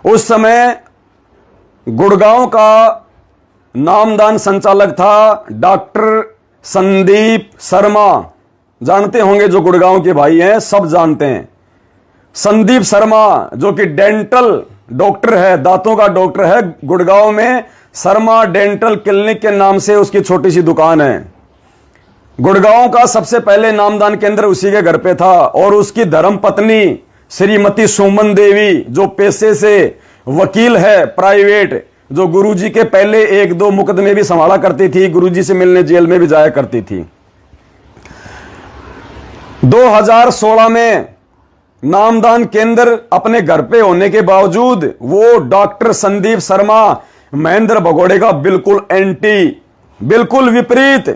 उस समय गुड़गांव का नामदान संचालक था डॉक्टर संदीप शर्मा। जानते होंगे, जो गुड़गांव के भाई हैं सब जानते हैं। संदीप शर्मा जो कि डेंटल डॉक्टर है, दांतों का डॉक्टर है। गुड़गांव में शर्मा डेंटल क्लिनिक के नाम से उसकी छोटी सी दुकान है। गुड़गांव का सबसे पहले नामदान केंद्र उसी के घर पे था। और उसकी धर्मपत्नी श्रीमती सुमन देवी, जो पेशे से वकील है प्राइवेट, जो गुरुजी के पहले 1-2 मुकदमे भी संभाला करती थी, गुरुजी से मिलने जेल में भी जाया करती थी। 2016 में नामदान केंद्र अपने घर पे होने के बावजूद वो डॉक्टर संदीप शर्मा महेंद्र भगोड़े का बिल्कुल एंटी, बिल्कुल विपरीत,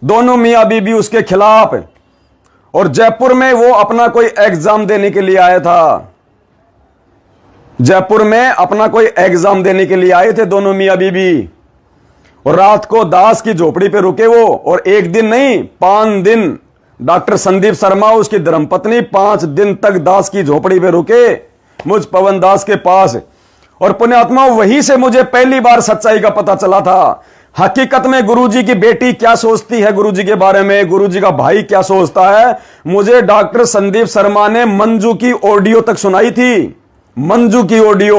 दोनों मियां बीबी उसके खिलाफ। और जयपुर में वो अपना कोई एग्जाम देने के लिए आया था। जयपुर में अपना कोई एग्जाम देने के लिए आए थे दोनों मियां बीबी। और रात को दास की झोपड़ी पे रुके वो। और एक दिन नहीं, 5 दिन डॉक्टर संदीप शर्मा उसकी धर्मपत्नी 5 दिन तक दास की झोपड़ी पे रुके, मुझ पवन दास के पास। और पुण्यात्मा, वहीं से मुझे पहली बार सच्चाई का पता चला था। हकीकत में गुरुजी की बेटी क्या सोचती है गुरुजी के बारे में, गुरुजी का भाई क्या सोचता है, मुझे डॉक्टर संदीप शर्मा ने मंजू की ऑडियो तक सुनाई थी। मंजू की ऑडियो,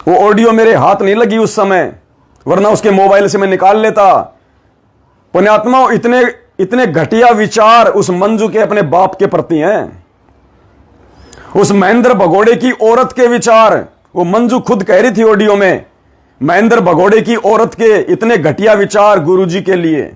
वो ऑडियो मेरे हाथ नहीं लगी उस समय, वरना उसके मोबाइल से मैं निकाल लेता। पुण्यात्मा, इतने घटिया विचार उस मंजू के अपने बाप के प्रति हैं। उस महेंद्र भगोड़े की औरत के विचार, वो मंजू खुद कह रही थी ऑडियो में, महेंद्र भगोड़े की औरत के इतने घटिया विचार गुरुजी के लिए।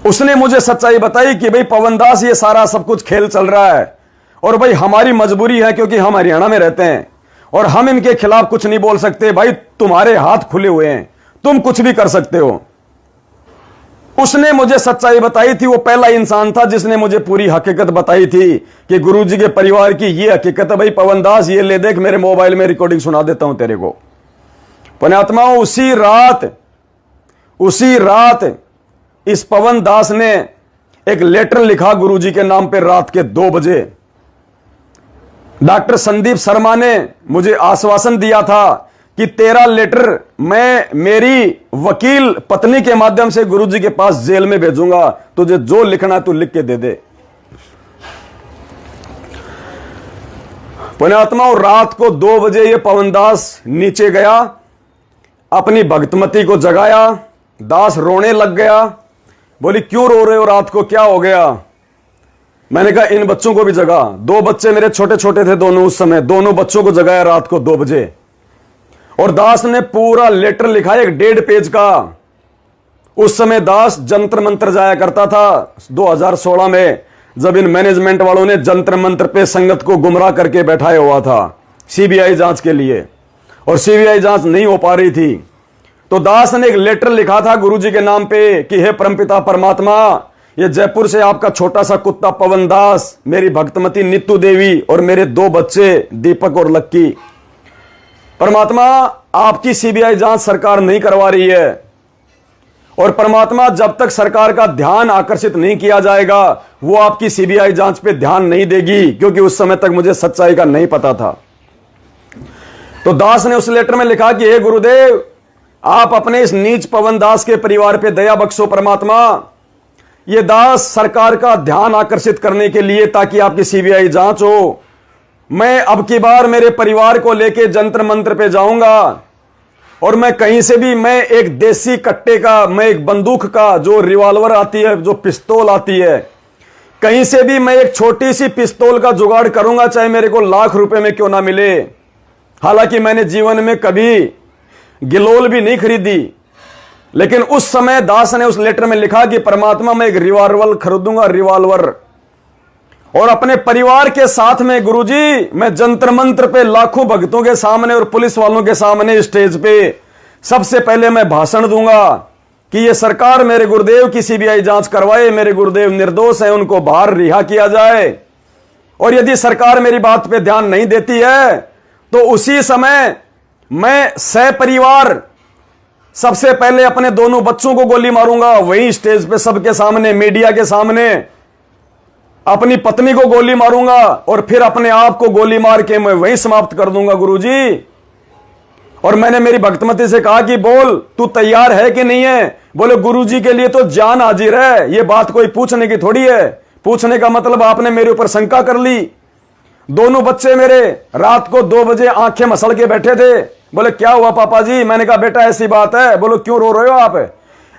उसने मुझे सच्चाई बताई कि भाई पवन दास, ये सारा सब कुछ खेल चल रहा है और भाई हमारी मजबूरी है, क्योंकि हम हरियाणा में रहते हैं और हम इनके खिलाफ कुछ नहीं बोल सकते। भाई तुम्हारे हाथ खुले हुए हैं, तुम कुछ भी कर सकते हो। उसने मुझे सच्चाई बताई थी। वो पहला इंसान था जिसने मुझे पूरी हकीकत बताई थी कि गुरुजी के परिवार की ये हकीकत है। भाई पवन दास, ये ले देख, मेरे मोबाइल में रिकॉर्डिंग सुना देता हूं तेरे को। पुण्यात्मा, उसी रात इस पवन दास ने एक लेटर लिखा गुरुजी के नाम पे रात के 2 बजे। डॉक्टर संदीप शर्मा ने मुझे आश्वासन दिया था कि तेरा लेटर मैं मेरी वकील पत्नी के माध्यम से गुरुजी के पास जेल में भेजूंगा, तुझे जो लिखना है तू लिख के दे दे। पुण्यात्मा, रात को 2 बजे ये पवन दास नीचे गया, अपनी भक्तमती को जगाया। दास रोने लग गया। बोली, क्यों रो रहे हो, रात को क्या हो गया? मैंने कहा, इन बच्चों को भी जगा। 2 बच्चे मेरे छोटे छोटे थे दोनों उस समय, दोनों बच्चों को जगाया रात को 2 बजे। और दास ने पूरा लेटर लिखा, 1.5 पेज का। उस समय दास जंतर मंत्र जाया करता था 2016 में, जब इन मैनेजमेंट वालों ने जंतर मंत्र पे संगत को गुमराह करके बैठाया हुआ था सीबीआई जांच के लिए, और सीबीआई जांच नहीं हो पा रही थी। तो दास ने एक लेटर लिखा था गुरुजी के नाम पे कि हे परमपिता परमात्मा, ये जयपुर से आपका छोटा सा कुत्ता पवन दास, मेरी भक्तमती नीतू देवी और मेरे 2 बच्चे दीपक और लक्की, परमात्मा आपकी सीबीआई जांच सरकार नहीं करवा रही है। और परमात्मा, जब तक सरकार का ध्यान आकर्षित नहीं किया जाएगा, वो आपकी सीबीआई जांच पे ध्यान नहीं देगी, क्योंकि उस समय तक मुझे सच्चाई का नहीं पता था। तो दास ने उस लेटर में लिखा कि हे गुरुदेव, आप अपने इस नीच पवन दास के परिवार पे दया बख्शो परमात्मा। ये दास सरकार का ध्यान आकर्षित करने के लिए, ताकि आपकी सीबीआई जांच हो। मैं अब की बार मेरे परिवार को लेके जंतर मंत्र पे जाऊंगा, और मैं कहीं से भी, मैं एक देसी कट्टे का, मैं एक बंदूक का, जो रिवॉल्वर आती है, जो पिस्तौल आती है, कहीं से भी मैं एक छोटी सी पिस्तौल का जुगाड़ करूंगा, चाहे मेरे को लाख रुपए में क्यों ना मिले। हालांकि मैंने जीवन में कभी गिलोल भी नहीं खरीदी, लेकिन उस समय दास ने उस लेटर में लिखा कि परमात्मा, मैं एक रिवॉल्वर खरीदूंगा, रिवॉल्वर, और अपने परिवार के साथ में गुरुजी, मैं जंतर मंत्र पे लाखों भक्तों के सामने और पुलिस वालों के सामने स्टेज पे सबसे पहले मैं भाषण दूंगा कि ये सरकार मेरे गुरुदेव की सीबीआई जांच करवाए, मेरे गुरुदेव निर्दोष हैं, उनको बाहर रिहा किया जाए। और यदि सरकार मेरी बात पे ध्यान नहीं देती है, तो उसी समय मैं सपरिवार सबसे पहले अपने दोनों बच्चों को गोली मारूंगा, वहीं स्टेज पे सबके सामने, मीडिया के सामने। अपनी पत्नी को गोली मारूंगा और फिर अपने आप को गोली मार के मैं वहीं समाप्त कर दूंगा गुरुजी। और मैंने मेरी भक्तमती से कहा कि बोल तू तैयार है कि नहीं है। बोले गुरुजी के लिए तो जान हाजिर है, ये बात कोई पूछने की थोड़ी है। पूछने का मतलब आपने मेरे ऊपर शंका कर ली। दोनों बच्चे मेरे रात को 2 बजे आंखें मसल के बैठे थे। बोले क्या हुआ पापा जी? मैंने कहा बेटा ऐसी बात है। बोलो क्यों रो रहे हो आप?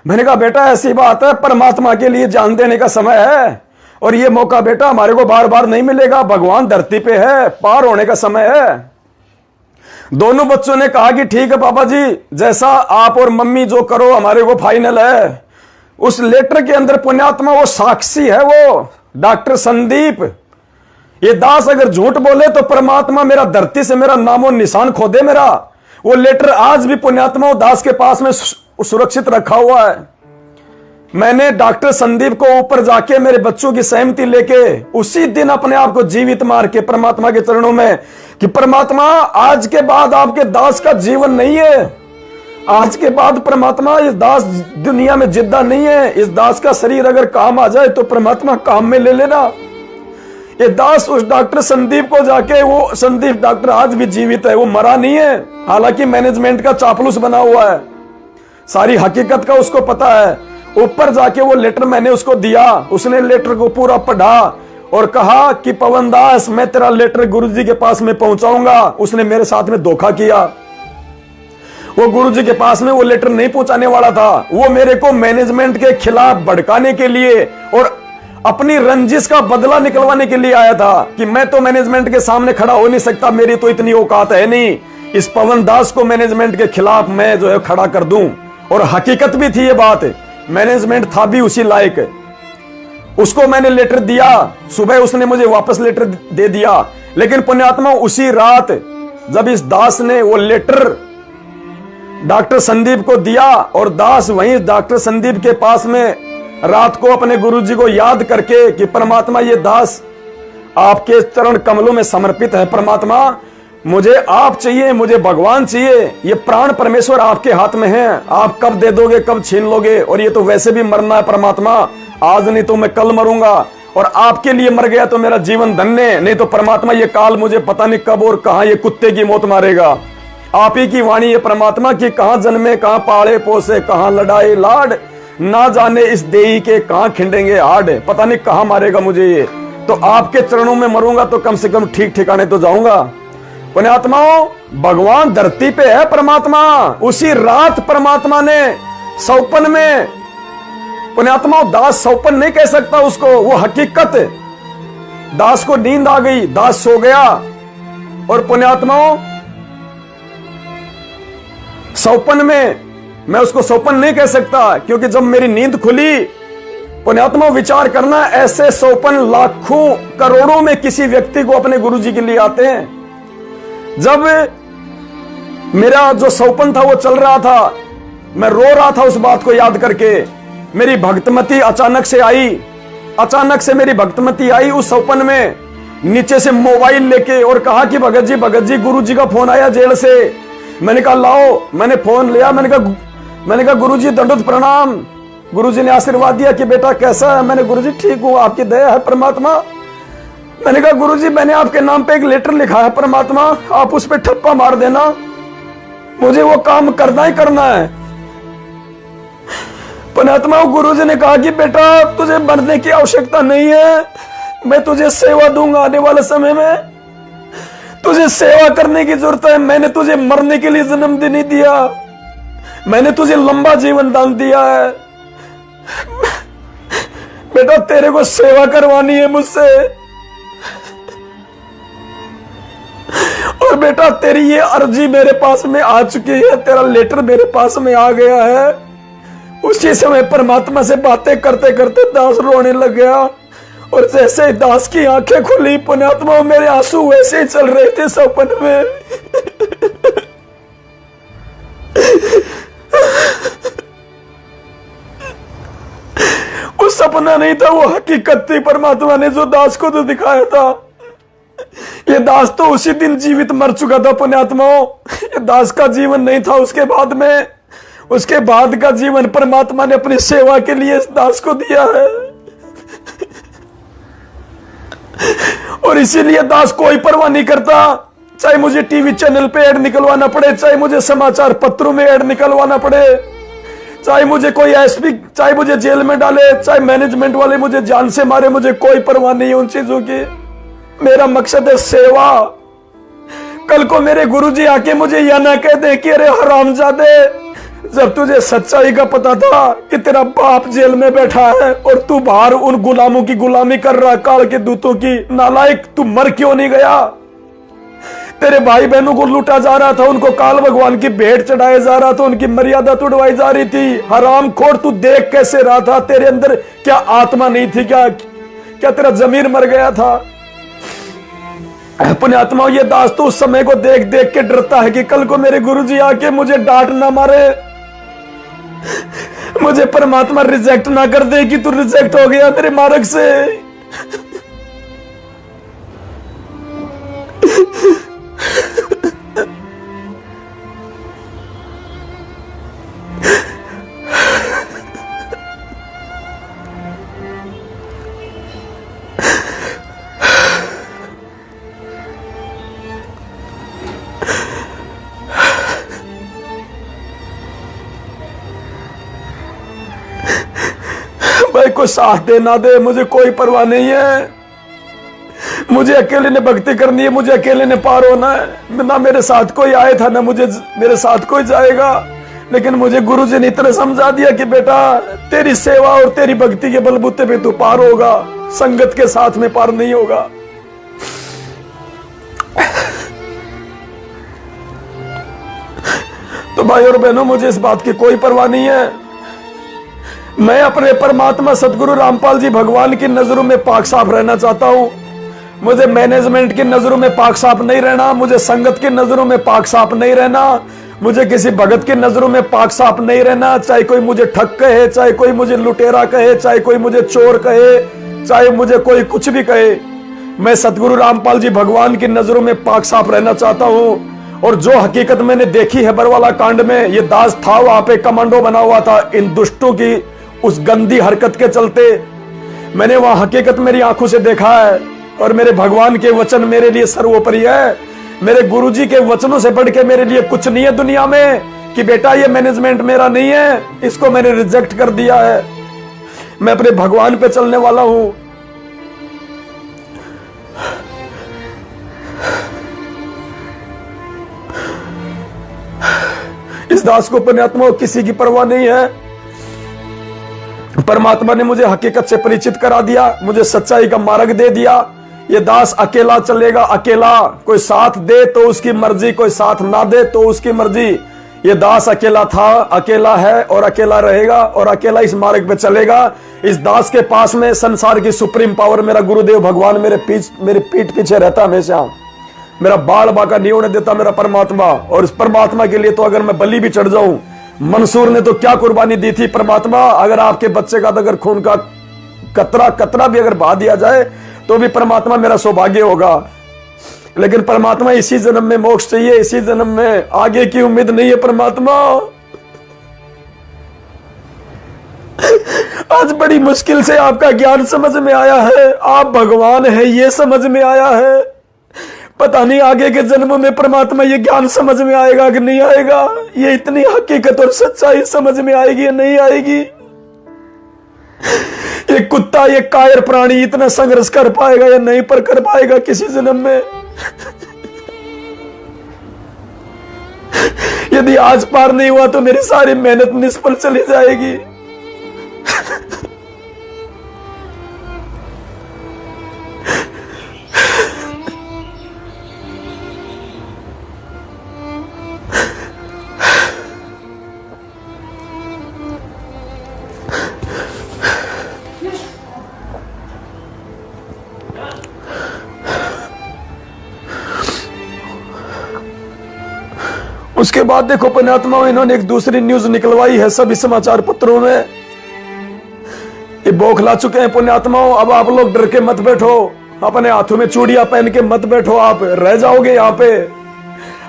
मैंने कहा बेटा ऐसी बात है, परमात्मा के लिए जान देने का समय है और ये मौका बेटा हमारे को बार बार नहीं मिलेगा। भगवान धरती पे है, पार होने का समय है। दोनों बच्चों ने कहा कि ठीक है पापा जी, जैसा आप और मम्मी जो करो हमारे को फाइनल है। उस लेटर के अंदर पुण्यात्मा वो साक्षी है, वो डॉक्टर संदीप। ये दास अगर झूठ बोले तो परमात्मा मेरा धरती से मेरा नामो निशान खो दे मेरा। वो लेटर आज भी पुण्यात्मा दास के पास में सुरक्षित रखा हुआ है। मैंने डॉक्टर संदीप को ऊपर जाके मेरे बच्चों की सहमति लेके उसी दिन अपने आप को जीवित मार के परमात्मा के चरणों में कि परमात्मा आज के बाद आपके दास का जीवन नहीं है। आज के बाद परमात्मा इस दास दुनिया में जिंदा नहीं है। इस दास का शरीर अगर काम आ जाए तो परमात्मा काम में ले लेना। ये दास उस डॉक्टर संदीप को जाके, वो संदीप डॉक्टर आज भी जीवित है, वो मरा नहीं है। हालांकि मैनेजमेंट का चापलूस बना हुआ है, सारी हकीकत का उसको पता है। ऊपर जाके वो लेटर मैंने उसको दिया, उसने लेटर को पूरा पढ़ा और कहा कि पवन दास मैं तेरा लेटर गुरुजी के पास में पहुंचाऊंगा। उसने मेरे साथ में धोखा किया। वो गुरुजी के पास में वो लेटर नहीं पहुंचाने वाला था। वो मेरे को मैनेजमेंट के खिलाफ भड़काने के लिए और अपनी रंजिश का बदला निकलवाने के लिए आया था कि मैं तो मैनेजमेंट के सामने खड़ा हो नहीं सकता, मेरी तो इतनी औकात है नहीं, इस पवन दास को मैनेजमेंट के खिलाफ मैं जो है खड़ा कर दूं। और हकीकत भी थी ये बात, मैनेजमेंट था भी उसी लायक। उसको मैंने लेटर दिया, सुबह उसने मुझे वापस लेटर दे दिया। लेकिन पुण्यात्मा उसी रात जब इस दास ने वो लेटर डॉक्टर संदीप को दिया और दास वहीं डॉक्टर संदीप के पास में रात को अपने गुरुजी को याद करके कि परमात्मा ये दास आपके चरण कमलों में समर्पित है। परमात्मा मुझे आप चाहिए, मुझे भगवान चाहिए, ये प्राण परमेश्वर आपके हाथ में है, आप कब दे दोगे कब छीन लोगे। और ये तो वैसे भी मरना है परमात्मा, आज नहीं तो मैं कल मरूंगा और आपके लिए मर गया तो मेरा जीवन धन्य। नहीं तो परमात्मा ये काल मुझे पता नहीं कब और कहां ये कुत्ते की मौत मारेगा। आप ही की वाणी है परमात्मा की, कहां जन्मे कहां पाले पोसे कहां लड़ाई लाड, ना जाने इस देही के कहां खिंडेंगे हाड, पता नहीं कहां मारेगा मुझे ये। तो आपके चरणों में मरूंगा तो कम से कम ठीक ठिकाने तो जाऊंगा। पुण्यात्माओं भगवान धरती पे है परमात्मा। उसी रात परमात्मा ने सौपन में, पुण्यात्माओं दास सौपन नहीं कह सकता उसको, वो हकीकत। दास को नींद आ गई, दास सो गया। और पुण्यात्माओं सौपन में मैं उसको सौपन नहीं कह सकता, क्योंकि जब मेरी नींद खुली, पुण्यात्मा विचार करना, ऐसे सौपन लाखों करोड़ों में किसी व्यक्ति को अपने गुरुजी के लिए आते हैं। जब मेरा जो सौपन था वो चल रहा था, मैं रो रहा था उस बात को याद करके। मेरी भक्तमती अचानक से आई, अचानक से मेरी भक्तमती आई उस सौपन में, नीचे से मोबाइल लेके और कहा कि भगत जी गुरुजी का फोन आया जेल से। मैंने कहा लाओ, मैंने फोन लिया, मैंने कहा गुरुजी दंडोत प्रणाम। गुरुजी ने आशीर्वाद दिया कि बेटा कैसा है? मैंने गुरुजी ठीक हूं, आपकी दया है परमात्मा। मैंने कहा गुरुजी मैंने आपके नाम पे एक लेटर लिखा है परमात्मा, आप उस पे ठप्पा मार देना, मुझे वो काम करना ही करना है। परमात्मा गुरुजी ने कहा कि बेटा तुझे मरने की आवश्यकता नहीं है, मैं तुझे सेवा दूंगा आने वाले समय में, तुझे सेवा करने की जरूरत है। मैंने तुझे मरने के लिए जन्म नहीं दिया, मैंने तुझे लंबा जीवन दान दिया है। बेटा तेरे को सेवा करवानी है मुझसे, और बेटा तेरी ये अर्जी मेरे पास में आ चुकी है, तेरा लेटर मेरे पास में आ गया है। उसी समय परमात्मा से बातें करते करते दास रोने लग गया। और जैसे दास की आंखें खुली, पुण्यात्मा मेरे आंसू वैसे ही चल रहे थे सपन में। वो सपना नहीं था, वो हकीकत थी। परमात्मा ने जो दास को तो दिखाया था, ये दास तो उसी दिन जीवित मर चुका था पुण्यात्माओं। ये दास का जीवन नहीं था उसके बाद में, उसके बाद का जीवन परमात्मा ने अपनी सेवा के लिए इस दास को दिया है। और इसीलिए दास कोई परवाह नहीं करता, चाहे मुझे टीवी चैनल पे ऐड निकलवाना पड़े, चाहे मुझे समाचार पत्रों में ऐड निकलवाना पड़े, चाहे मुझे कोई एसपी, चाहे मुझे जेल में डाले, चाहे मैनेजमेंट वाले मुझे जान से मारे, मुझे कोई परवाह नहीं है उन चीजों की। मेरा मकसद है सेवा। कल को मेरे गुरुजी आके मुझे यह ना कह दे कि अरे हरामजादे, जब तुझे सच्चाई का पता था कि तेरा बाप जेल में बैठा है और तू बाहर उन गुलामों की गुलामी कर रहा, काल के दूतों की, नालायक, तू मर क्यों नहीं गया? तेरे भाई बहनों को लूटा जा रहा था, उनको काल भगवान की भेंट चढ़ाया जा रहा था, उनकी मर्यादा तोड़वाई जा रही थी। हरामखोर, तू देख कैसे रहा था? तेरे अंदर क्या आत्मा नहीं थी? क्या तेरा जमीर मर गया था? अपने आत्मा, ये दास तो उस समय को देख देख के डरता है कि कल को मेरे गुरुजी आके मुझे डांट ना मारे, मुझे परमात्मा रिजेक्ट ना कर दे कि तू रिजेक्ट हो गया मेरे मार्ग से। भाई को साथ दे ना दे मुझे कोई परवाह नहीं है, मुझे अकेले ने भक्ति करनी है, मुझे अकेले ने पार होना है। ना मेरे साथ कोई आया था, ना मेरे साथ कोई जाएगा, लेकिन मुझे गुरुजी ने इतना समझा दिया कि बेटा तेरी सेवा और तेरी भक्ति के बलबूते पे तू पार होगा, संगत के साथ में पार नहीं होगा। तो भाई और बहनों, मुझे इस बात की कोई परवाह नहीं है। मैं अपने परमात्मा सदगुरु रामपाल जी भगवान की नजरों में पाक साफ रहना चाहता हूं। मुझे मैनेजमेंट की नजरों में पाक साफ नहीं रहना, मुझे संगत की नजरों में पाक साफ नहीं रहना, मुझे किसी भगत की नजरों में पाक साफ नहीं रहना। चाहे कोई मुझे ठग कहे, चाहे कोई मुझे लुटेरा कहे, चाहे कोई मुझे चोर कहे, चाहे मुझे कोई कुछ भी कहे, मैं सदगुरु रामपाल जी भगवान की नजरों में पाक साफ रहना चाहता हूं। और जो हकीकत मैंने देखी है बरवाला कांड में, ये दास था वहां पे कमांडो बना हुआ था इन दुष्टों की उस गंदी हरकत के चलते। मैंने वहां हकीकत मेरी आंखों से देखा है, और मेरे भगवान के वचन मेरे लिए सर्वोपरि है। मेरे गुरुजी के वचनों से बढ़ के मेरे लिए कुछ नहीं है दुनिया में कि बेटा ये मैनेजमेंट मेरा नहीं है, इसको मैंने रिजेक्ट कर दिया है, मैं अपने भगवान पे चलने वाला हूं। इस दास को पुण्यात्मा किसी की परवाह नहीं है। परमात्मा ने मुझे हकीकत से परिचित करा दिया, मुझे सच्चाई का मार्ग दे दिया। ये दास अकेला चलेगा, अकेला, कोई साथ दे तो उसकी मर्जी, कोई साथ ना दे तो उसकी मर्जी। ये दास अकेला था, अकेला है और अकेला रहेगा, और अकेला इस मार्ग पे चलेगा। इस दास के पास में संसार की सुप्रीम पावर मेरा गुरुदेव भगवान मेरे पीठ पीछे रहता हमेशा। मेरा बाल बाका नहीं होने देता मेरा परमात्मा। और इस परमात्मा के लिए तो अगर मैं बलि भी चढ़ जाऊं, मंसूर ने तो क्या कुर्बानी दी थी परमात्मा, अगर आपके बच्चे का अगर खून का कतरा भी अगर बहा दिया जाए तो भी परमात्मा मेरा सौभाग्य होगा। लेकिन परमात्मा इसी जन्म में मोक्ष चाहिए, इसी जन्म में, आगे की उम्मीद नहीं है परमात्मा। आज बड़ी मुश्किल से आपका ज्ञान समझ में आया है, आप भगवान है ये समझ में आया है। पता नहीं आगे के जन्मों में परमात्मा ये ज्ञान समझ में आएगा कि नहीं आएगा, ये इतनी हकीकत और सच्चाई समझ में आएगी या नहीं आएगी। ये कुत्ता, ये कायर प्राणी इतना संघर्ष कर पाएगा या नहीं पर कर पाएगा किसी जन्म में। यदि आज पार नहीं हुआ तो मेरी सारी मेहनत निष्फल चली जाएगी। उसके बाद देखो पुण्यात्मा, इन्होंने एक दूसरी न्यूज निकलवाई है सभी समाचार पत्रों में। ये बौखला चुके हैं पुण्यात्माओं। अब आप लोग डर के मत बैठो, अपने हाथों में चूड़ियां पहन के मत बैठो, आप रह जाओगे यहाँ पे।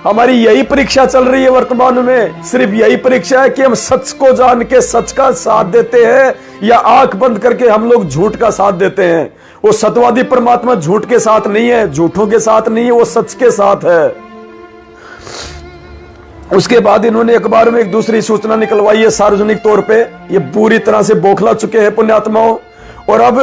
हमारी यही परीक्षा चल रही है वर्तमान में, सिर्फ यही परीक्षा है कि हम सच को जान के सच का साथ देते हैं या आंख बंद करके हम लोग झूठ का साथ देते हैं। वो सत्यवादी परमात्मा झूठ के साथ नहीं है, झूठों के साथ नहीं है, वो सच के साथ है। उसके बाद इन्होंने अखबार में एक दूसरी सूचना निकलवाई है सार्वजनिक तौर पे। ये पूरी तरह से बौखला चुके हैं पुण्यात्माओं, और अब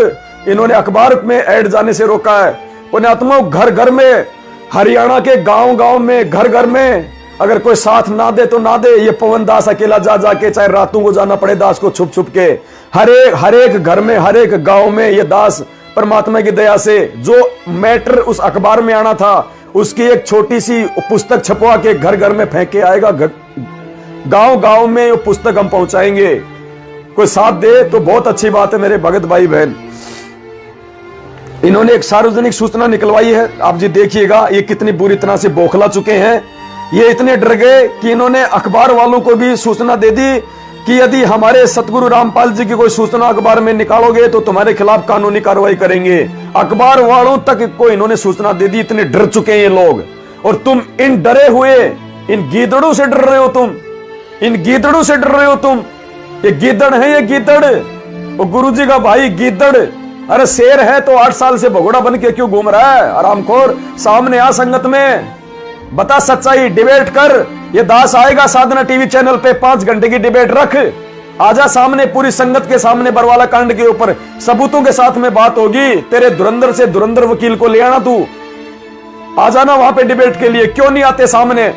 इन्होंने अखबार में ऐड जाने से रोका है। पुण्यात्माओं, घर घर में, हरियाणा के गांव गांव में, घर घर में अगर कोई साथ ना दे तो ना दे, ये पवन दास अकेला जा जाके, चाहे रातों को जाना पड़े दास को छुप छुप के, हर एक घर में, हर एक गांव में ये दास परमात्मा की दया से जो मैटर उस अखबार में आना था उसकी एक छोटी सी पुस्तक छपवा के घर घर में फेंक के आएगा। गांव गांव में वो पुस्तक हम पहुंचाएंगे। कोई साथ दे तो बहुत अच्छी बात है मेरे भगत भाई बहन। इन्होंने एक सार्वजनिक सूचना निकलवाई है, आप जी देखिएगा ये कितनी बुरी तरह से बौखला चुके हैं। ये इतने डर गए कि इन्होंने अखबार वालों को भी सूचना दे दी कि यदि हमारे सतगुरु रामपाल जी की कोई सूचना अखबार में निकालोगे तो तुम्हारे खिलाफ कानूनी कार्रवाई करेंगे। अखबार वालों तक को इन्होंने सूचना दे दी। इतने डर चुके हैं ये लोग, और तुम इन डरे हुए इन गीदड़ों से डर रहे हो, तुम इन गीदड़ों से डर रहे हो तुम। ये गीदड़ है, ये गीदड़, वो गुरुजी का भाई गीदड़। अरे शेर है तो 8 साल से भगोड़ा बन के क्यों घूम रहा है? आरामखोर, सामने आ संगत में, बता सच्चाई, डिबेट कर। ये दास आएगा साधना टीवी चैनल पे, 5 घंटे की डिबेट रख, आजा सामने पूरी संगत के सामने बरवाला कांड के ऊपर सबूतों के साथ में बात होगी। तेरे धुरंधर से धुरंधर वकील को ले आना, तू आ जाना वहां पे डिबेट के लिए। क्यों नहीं आते सामने?